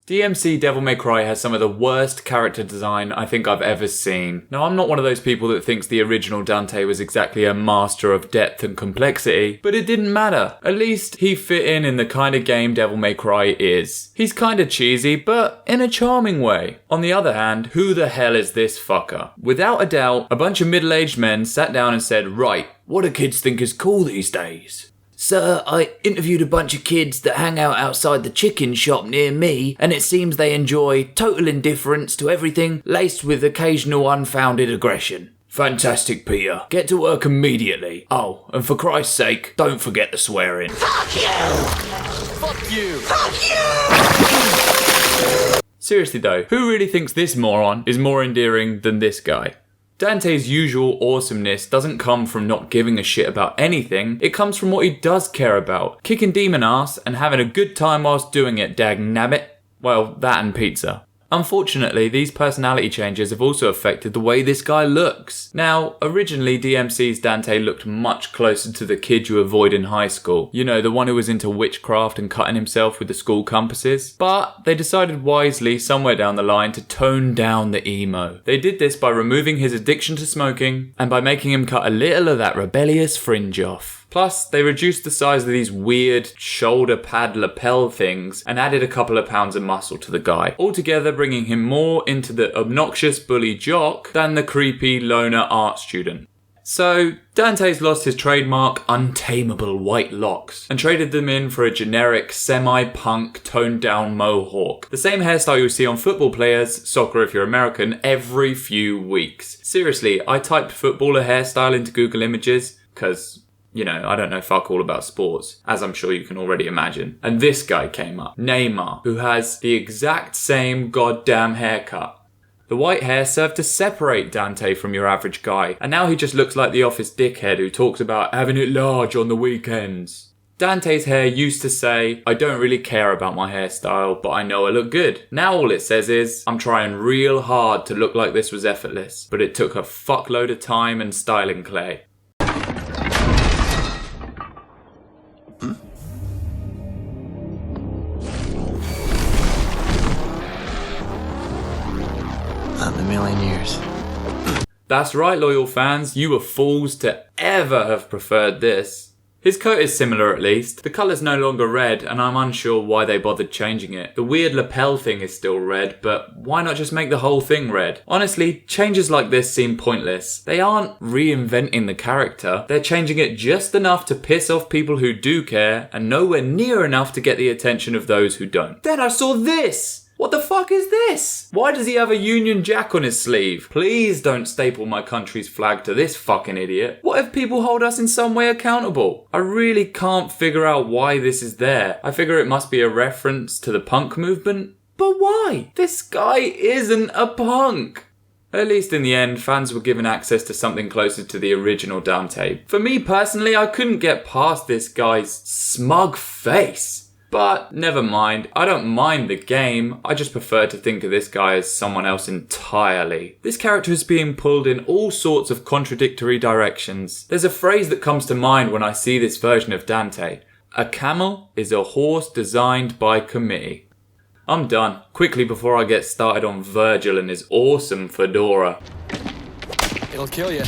DmC Devil May Cry has some of the worst character design I think I've ever seen. Now, I'm not one of those people that thinks the original Dante was exactly a master of depth and complexity, but it didn't matter. At least he fit in the kind of game Devil May Cry is. He's kinda cheesy, but in a charming way. On the other hand, who the hell is this fucker? Without a doubt, a bunch of middle-aged men sat down and said, right, what do kids think is cool these days? Sir, I interviewed a bunch of kids that hang out outside the chicken shop near me, and it seems they enjoy total indifference to everything, laced with occasional unfounded aggression. Fantastic, Peter. Get to work immediately. Oh, and for Christ's sake, don't forget the swearing. Fuck you! Fuck you! Fuck you! Seriously though, who really thinks this moron is more endearing than this guy? Dante's usual awesomeness doesn't come from not giving a shit about anything, it comes from what he does care about, kicking demon ass and having a good time whilst doing it, dagnabbit. Well, that and pizza. Unfortunately, these personality changes have also affected the way this guy looks. Now, originally DmC's Dante looked much closer to the kid you avoid in high school. You know, the one who was into witchcraft and cutting himself with the school compasses. But they decided wisely somewhere down the line to tone down the emo. They did this by removing his addiction to smoking and by making him cut a little of that rebellious fringe off. Plus, they reduced the size of these weird shoulder pad lapel things and added a couple of pounds of muscle to the guy, altogether bringing him more into the obnoxious bully jock than the creepy loner art student. So, Dante's lost his trademark untamable white locks and traded them in for a generic semi-punk toned down mohawk. The same hairstyle you see on football players, soccer if you're American, every few weeks. Seriously, I typed footballer hairstyle into Google Images because, you know, I don't know fuck all about sports, as I'm sure you can already imagine. And this guy came up, Neymar, who has the exact same goddamn haircut. The white hair served to separate Dante from your average guy, and now he just looks like the office dickhead who talks about having it large on the weekends. Dante's hair used to say, I don't really care about my hairstyle, but I know I look good. Now all it says is, I'm trying real hard to look like this was effortless, but it took a fuckload of time and styling clay. Not in a million years. That's right, loyal fans, you were fools to ever have preferred this. His coat is similar at least. The colour's no longer red and I'm unsure why they bothered changing it. The weird lapel thing is still red, but why not just make the whole thing red? Honestly, changes like this seem pointless. They aren't reinventing the character, they're changing it just enough to piss off people who do care and nowhere near enough to get the attention of those who don't. Then I saw this! What the fuck is this? Why does he have a Union Jack on his sleeve? Please don't staple my country's flag to this fucking idiot. What if people hold us in some way accountable? I really can't figure out why this is there. I figure it must be a reference to the punk movement. But why? This guy isn't a punk. At least in the end, fans were given access to something closer to the original Dante. For me personally, I couldn't get past this guy's smug face. But never mind, I don't mind the game, I just prefer to think of this guy as someone else entirely. This character is being pulled in all sorts of contradictory directions. There's a phrase that comes to mind when I see this version of Dante. A camel is a horse designed by committee. I'm done, quickly before I get started on Virgil and his awesome fedora. It'll kill you.